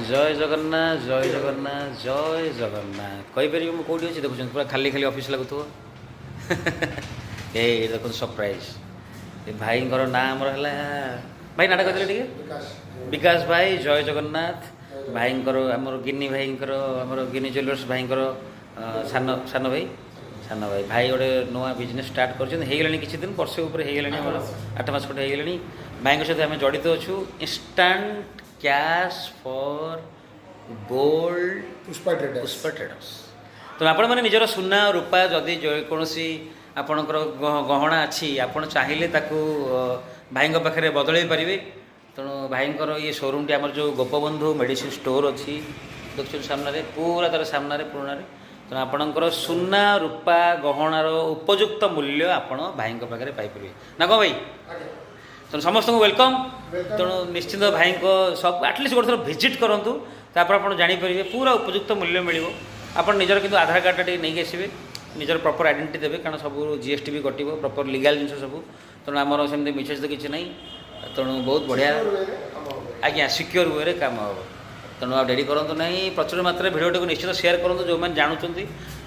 जय जगन्नाथ जय जगन्नाथ जय जगन्नाथ कहीपर मुझे कौटी अच्छी देखुं पूरा खाली खाली ऑफिस लगुव ये देख सरप्राइज ये भाई ना आमर है भाई नाटा कहते टे विकास भाई जय जगन्नाथ भाई आमर गिनी भाई आमर गिनी ज्वेलर्स भाई सान सान भाई भाई गोटे नुआ बिजनेस स्टार्ट कर किसी दिन वर्षे उपर हो 8 मास खटे हो भाई सहित आम जड़ित अच्छु instant cash for gold Pushpa traders तो आपण मैंने निजर सुना रूपा जदि कौन आपणकर गहना अच्छी आपड़ चाहिए भाई पाखे बदल पारे तेणु भाई ये शोरूम टी आम जो गोपबंधु मेडिसिन स्टोर अच्छी देखुन सामने पूरा तार सामने पुराण तेणु आपणकर सुना रूपा गहनार उपयुक्त मूल्य आपण भाई पाखे पाइपर ना कौन भाई तेणु समस्त को वेलकम तेणु निश्चिंत भाई को सब आटलिस्ट गोटे थर भिजिट करूँ तापर आप जापर पूरा उपयुक्त मूल्य मिल आप निजर किंतु आधार कार्डटा नहीं आसवे निजर प्रॉपर आइडेंटिटी देवे कारण सब जीएसटी भी कटो प्रॉपर लीगल जिन सब तेणु आमर सेमती मिसेज तो किसी ना तेणु बहुत बढ़िया आज्ञा सिक्योर वे काम हम तेणु आप डेरी करूँ ना प्रचुर मात्रा भिडियो को निश्चित शेयर करूँ जो मैंने जानते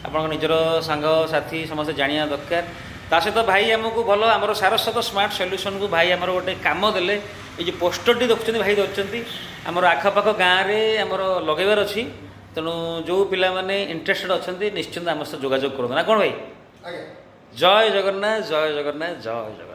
आप निजर सांग साथी समस्त जाना दरकार ता सहित भाई आमको भल आम सारस्वत स्मार्ट सल्यूशन को भाई आमर गोटे कम देले ये पोस्टर टी देखुं भाई धरती आमर आखपाख गाँव में आमर लगेबार अच्छी तेणु जो पिला माने इंटरेस्टेड अच्छा निश्चिंत आम सहित जोगाजोग करूँ ना कौन भाई जय जगन्नाथ जय जगन्नाथ जय जगन्नाथ।